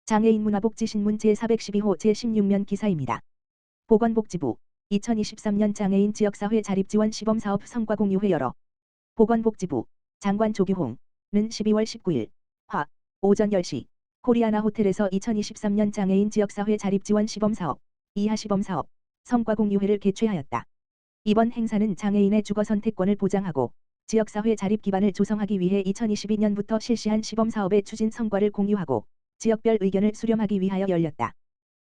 장애인 문화복지신문 제412호 제16면 기사입니다. 보건복지부 2023년 장애인 지역사회 자립지원 시범사업 성과공유회 열어. 보건복지부 장관 조규홍은 12월 19일 오전 10시 코리아나 호텔에서 2023년 장애인 지역사회 자립지원 시범사업 이하시범사업 성과공유회를 개최하였다. 이번 행사는 장애인의 주거선택권을 보장하고 지역사회 자립 기반을 조성하기 위해 2022년부터 실시한 시범사업의 추진 성과를 공유하고 지역별 의견을 수렴하기 위하여 열렸다.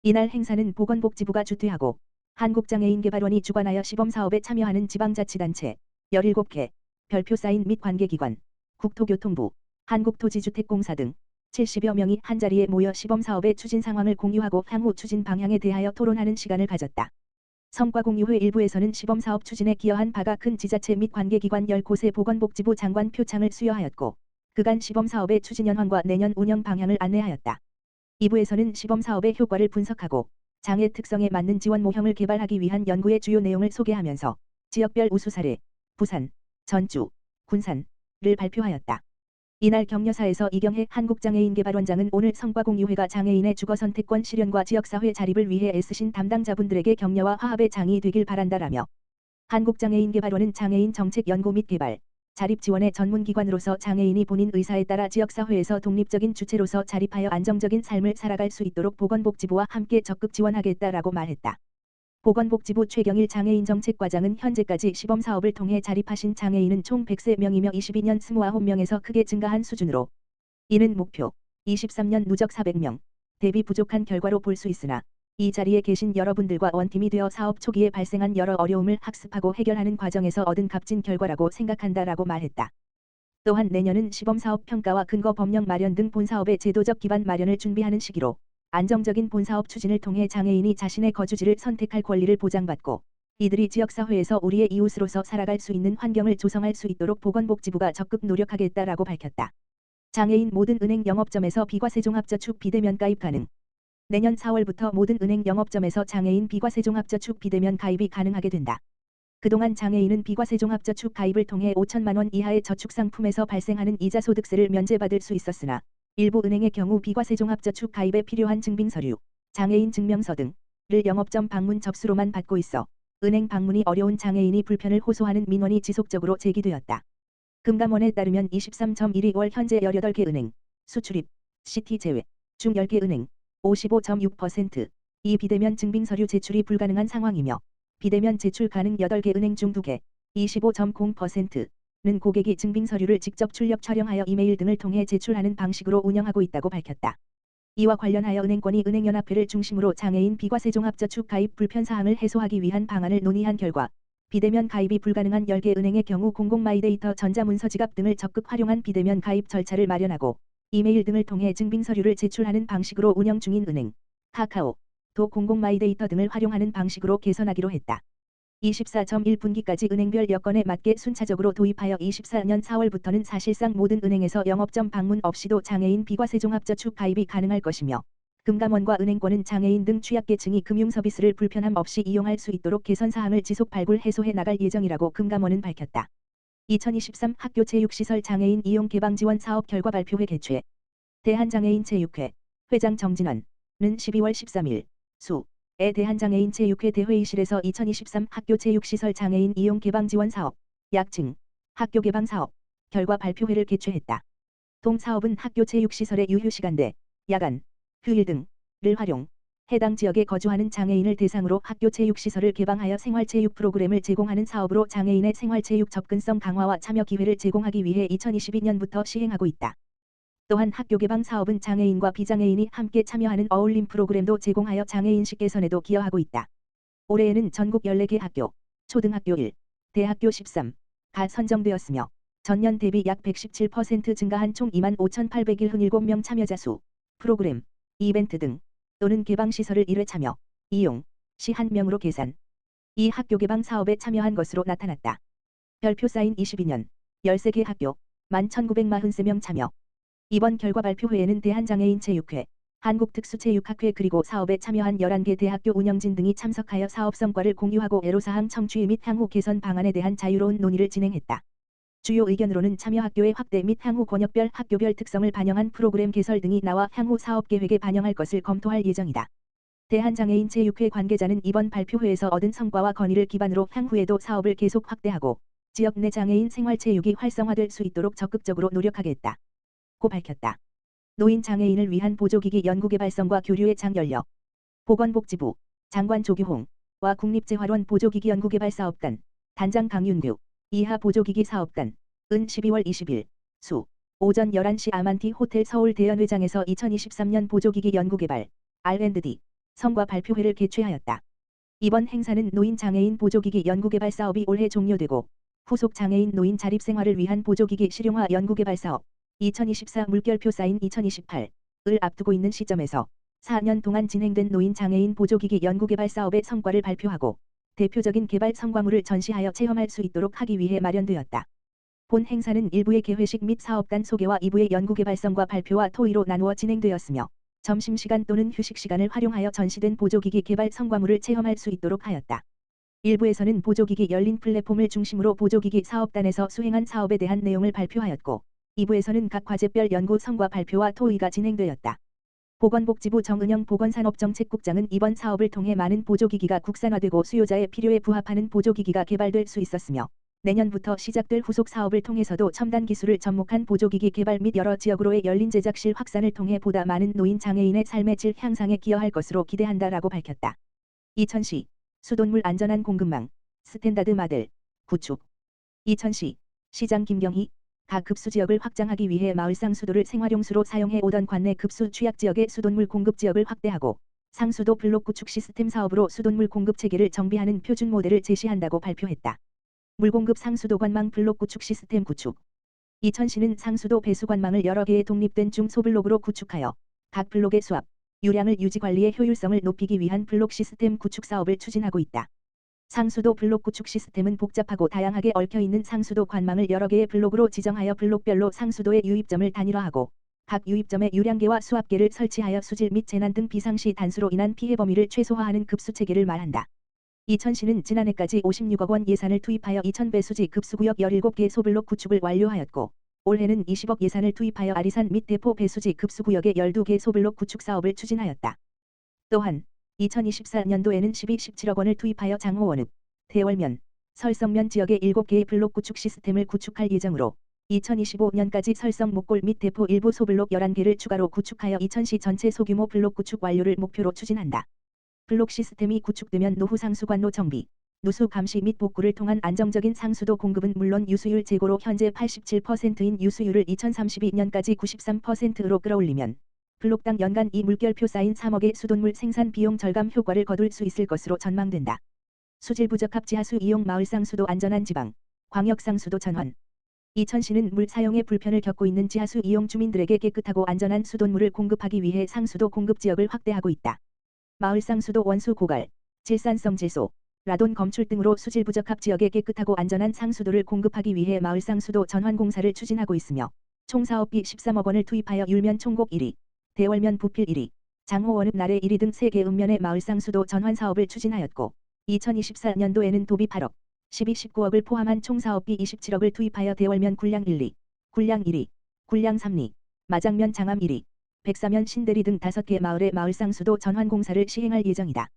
이날 행사는 보건복지부가 주최하고 한국장애인개발원이 주관하여 시범사업에 참여하는 지방자치단체 17개, 별표 사인 및 관계기관, 국토교통부, 한국토지주택공사 등 70여 명이 한자리에 모여 시범사업의 추진 상황을 공유하고 향후 추진 방향에 대하여 토론하는 시간을 가졌다. 성과공유회 일부에서는 시범사업 추진에 기여한 바가 큰 지자체 및 관계기관 10곳의 보건복지부 장관 표창을 수여하였고 그간 시범사업의 추진 현황과 내년 운영 방향을 안내하였다. 2부에서는 시범사업의 효과를 분석하고 장애 특성에 맞는 지원 모형을 개발하기 위한 연구의 주요 내용을 소개하면서 지역별 우수 사례, 부산, 전주, 군산을 발표하였다. 이날 격려사에서 이경혜 한국장애인개발원장은 오늘 성과공유회가 장애인의 주거선택권 실현과 지역사회 자립을 위해 애쓰신 담당자분들에게 격려와 화합의 장이 되길 바란다라며 한국장애인개발원은 장애인 정책 연구 및 개발, 자립 지원의 전문기관으로서 장애인이 본인 의사에 따라 지역사회에서 독립적인 주체로서 자립하여 안정적인 삶을 살아갈 수 있도록 보건복지부와 함께 적극 지원하겠다라고 말했다. 보건복지부 최경일 장애인정책과장은 현재까지 시범사업을 통해 자립하신 장애인은 총 103명이며 22년 29명에서 크게 증가한 수준으로 이는 목표 23년 누적 400명 대비 부족한 결과로 볼 수 있으나 이 자리에 계신 여러분들과 원팀이 되어 사업 초기에 발생한 여러 어려움을 학습하고 해결하는 과정에서 얻은 값진 결과라고 생각한다라고 말했다. 또한 내년은 시범사업 평가와 근거 법령 마련 등 본사업의 제도적 기반 마련을 준비하는 시기로 안정적인 본사업 추진을 통해 장애인이 자신의 거주지를 선택할 권리를 보장받고 이들이 지역사회에서 우리의 이웃으로서 살아갈 수 있는 환경을 조성할 수 있도록 보건복지부가 적극 노력하겠다라고 밝혔다. 장애인 모든 은행 영업점에서 비과세종합저축 비대면 가입 가능. 내년 4월부터 모든 은행 영업점에서 장애인 비과세종합저축 비대면 가입이 가능하게 된다. 그동안 장애인은 비과세종합저축 가입을 통해 5천만 원 이하의 저축 상품에서 발생하는 이자 소득세를 면제받을 수 있었으나 일부 은행의 경우 비과세종합저축 가입에 필요한 증빙서류, 장애인 증명서 등을 영업점 방문 접수로만 받고 있어 은행 방문이 어려운 장애인이 불편을 호소하는 민원이 지속적으로 제기되었다. 금감원에 따르면 23.12월 현재 18개 은행, 수출입, CT 제외 중 10개 은행 55.6% 이 비대면 증빙서류 제출이 불가능한 상황이며 비대면 제출 가능 8개 은행 중 2개 25.0%는 고객이 증빙서류를 직접 출력 촬영하여 이메일 등을 통해 제출하는 방식으로 운영하고 있다고 밝혔다. 이와 관련하여 은행권이 은행연합회를 중심으로 장애인 비과세종합저축 가입 불편사항을 해소하기 위한 방안을 논의한 결과 비대면 가입이 불가능한 10개 은행의 경우 공공마이데이터 전자문서지갑 등을 적극 활용한 비대면 가입 절차를 마련하고 이메일 등을 통해 증빙서류를 제출하는 방식으로 운영 중인 은행, 카카오, 도 공공마이데이터 등을 활용하는 방식으로 개선하기로 했다. 24.1분기까지 은행별 여건에 맞게 순차적으로 도입하여 24년 4월부터는 사실상 모든 은행에서 영업점 방문 없이도 장애인 비과세종합저축 가입이 가능할 것이며 금감원과 은행권은 장애인 등 취약계층이 금융서비스를 불편함 없이 이용할 수 있도록 개선사항을 지속 발굴 해소해 나갈 예정이라고 금감원은 밝혔다. 2023 학교체육시설 장애인 이용 개방 지원 사업 결과 발표회 개최. 대한장애인체육회 회장 정진원은 12월 13일 수에 대한장애인체육회 대회의실에서 2023 학교체육시설 장애인 이용 개방 지원 사업 약칭 학교 개방 사업 결과 발표회를 개최했다. 동 사업은 학교체육시설의 유휴시간대, 야간, 휴일 등을 활용 해당 지역에 거주하는 장애인을 대상으로 학교체육시설을 개방하여 생활체육 프로그램을 제공하는 사업으로 장애인의 생활체육 접근성 강화와 참여 기회를 제공하기 위해 2022년부터 시행하고 있다. 또한 학교 개방 사업은 장애인과 비장애인이 함께 참여하는 어울림 프로그램도 제공하여 장애인식 개선에도 기여하고 있다. 올해에는 전국 14개 학교, 초등학교 1, 대학교 13가 선정되었으며 전년 대비 약 117% 증가한 총 25,817명 참여자 수, 프로그램, 이벤트 등 또는 개방시설을 1회 참여, 이용, 시 1명으로 계산. 이 학교 개방 사업에 참여한 것으로 나타났다. 별표 사인 22년, 13개 학교, 11,943명 참여. 이번 결과 발표회에는 대한장애인체육회, 한국특수체육학회 그리고 사업에 참여한 11개 대학교 운영진 등이 참석하여 사업 성과를 공유하고 애로사항 청취 및 향후 개선 방안에 대한 자유로운 논의를 진행했다. 주요 의견으로는 참여 학교의 확대 및 향후 권역별 학교별 특성을 반영한 프로그램 개설 등이 나와 향후 사업 계획에 반영할 것을 검토할 예정이다. 대한장애인체육회 관계자는 이번 발표회에서 얻은 성과와 건의를 기반으로 향후에도 사업을 계속 확대하고 지역 내 장애인 생활체육이 활성화될 수 있도록 적극적으로 노력하겠다. 고 밝혔다. 노인 장애인을 위한 보조기기 연구개발성과 교류의 장 열려 보건복지부 장관 조규홍과 국립재활원 보조기기 연구개발사업단 단장 강윤규 이하 보조기기 사업단 은 12월 20일 수 오전 11시 아만티 호텔 서울 대연회장에서 2023년 보조기기 연구개발 R&D 성과 발표회를 개최하였다. 이번 행사는 노인 장애인 보조기기 연구개발 사업이 올해 종료되고 후속 장애인 노인 자립생활을 위한 보조기기 실용화 연구개발 사업 2024 물결표 사인 2028을 앞두고 있는 시점에서 4년 동안 진행된 노인 장애인 보조기기 연구개발 사업의 성과를 발표하고 대표적인 개발 성과물을 전시하여 체험할 수 있도록 하기 위해 마련되었다. 본 행사는 1부의 개회식 및 사업단 소개와 2부의 연구개발성과 발표와 토의로 나누어 진행되었으며 점심시간 또는 휴식시간을 활용하여 전시된 보조기기 개발 성과물을 체험할 수 있도록 하였다. 1부에서는 보조기기 열린 플랫폼을 중심으로 보조기기 사업단에서 수행한 사업에 대한 내용을 발표하였고 2부에서는 각 과제별 연구 성과 발표와 토의가 진행되었다. 보건복지부 정은영 보건산업정책국장은 이번 사업을 통해 많은 보조기기가 국산화되고 수요자의 필요에 부합하는 보조기기가 개발될 수 있었으며 내년부터 시작될 후속 사업을 통해서도 첨단 기술을 접목한 보조기기 개발 및 여러 지역으로의 열린 제작실 확산을 통해 보다 많은 노인 장애인의 삶의 질 향상에 기여할 것으로 기대한다라고 밝혔다. 이천시 수돗물 안전한 공급망 스탠다드 마들 구축. 이천시 시장 김경희 각 급수 지역을 확장하기 위해 마을 상수도를 생활용수로 사용해 오던 관내 급수 취약 지역의 수돗물 공급 지역을 확대하고 상수도 블록 구축 시스템 사업으로 수돗물 공급 체계를 정비하는 표준 모델을 제시한다고 발표했다. 물공급 상수도 관망 블록 구축 시스템 구축. 이천시는 상수도 배수관망을 여러 개의 독립된 중소블록으로 구축하여 각 블록의 수압, 유량을 유지 관리의 효율성을 높이기 위한 블록 시스템 구축 사업을 추진하고 있다. 상수도 블록 구축 시스템은 복잡하고 다양하게 얽혀있는 상수도 관망을 여러 개의 블록으로 지정하여 블록별로 상수도의 유입점을 단일화하고 각 유입점에 유량계와 수압계를 설치하여 수질 및 재난 등 비상시 단수로 인한 피해 범위를 최소화하는 급수체계를 말한다. 이천시는 지난해까지 56억 원 예산을 투입하여 이천 배수지 급수구역 17개 소블록 구축을 완료하였고 올해는 20억 예산을 투입하여 아리산 및 대포 배수지 급수구역의 12개 소블록 구축 사업을 추진하였다. 또한 2024년도에는 17억 원을 투입하여 장호원읍, 대월면, 설성면 지역의 7개의 블록 구축 시스템을 구축할 예정으로 2025년까지 설성 목골 및 대포 일부 소블록 11개를 추가로 구축하여 이천시 전체 소규모 블록 구축 완료를 목표로 추진한다. 블록 시스템이 구축되면 노후 상수관로 정비, 누수 감시 및 복구를 통한 안정적인 상수도 공급은 물론 유수율 제고로 현재 87%인 유수율을 2032년까지 93%로 끌어올리면 블록당 연간 이 물결표 쌓인 3억의 수돗물 생산 비용 절감 효과를 거둘 수 있을 것으로 전망된다. 수질 부적합 지하수 이용 마을 상수도 안전한 지방, 광역 상수도 전환. 이천시는 물 사용에 불편을 겪고 있는 지하수 이용 주민들에게 깨끗하고 안전한 수돗물을 공급하기 위해 상수도 공급 지역을 확대하고 있다. 마을 상수도 원수 고갈, 질산성 질소, 라돈 검출 등으로 수질 부적합 지역에 깨끗하고 안전한 상수도를 공급하기 위해 마을 상수도 전환 공사를 추진하고 있으며 총 사업비 13억 원을 투입하여 율면 총곡 1위, 대월면 부필 1위, 장호원읍 나래 1위 등 3개 읍면의 마을 상수도 전환 사업을 추진하였고 2024년도에는 도비 8억, 19억을 포함한 총 사업비 27억을 투입하여 대월면 굴량 1리, 굴량 1위, 굴량 3리, 마장면 장암 1위, 백사면 신대리 등 5개 마을의 마을 상수도 전환 공사를 시행할 예정이다.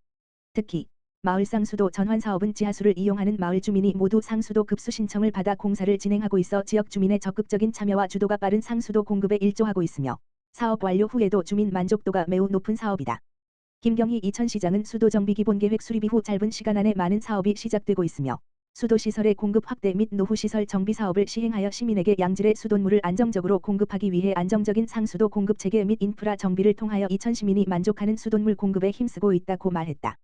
특히 마을 상수도 전환 사업은 지하수를 이용하는 마을 주민이 모두 상수도 급수 신청을 받아 공사를 진행하고 있어 지역 주민의 적극적인 참여와 주도가 빠른 상수도 공급에 일조하고 있으며 사업 완료 후에도 주민 만족도가 매우 높은 사업이다. 김경희 이천시장은 수도 정비 기본계획 수립 이후 짧은 시간 안에 많은 사업이 시작되고 있으며 수도시설의 공급 확대 및 노후시설 정비 사업을 시행하여 시민에게 양질의 수돗물을 안정적으로 공급하기 위해 안정적인 상수도 공급 체계 및 인프라 정비를 통하여 이천 시민이 만족하는 수돗물 공급에 힘쓰고 있다고 말했다.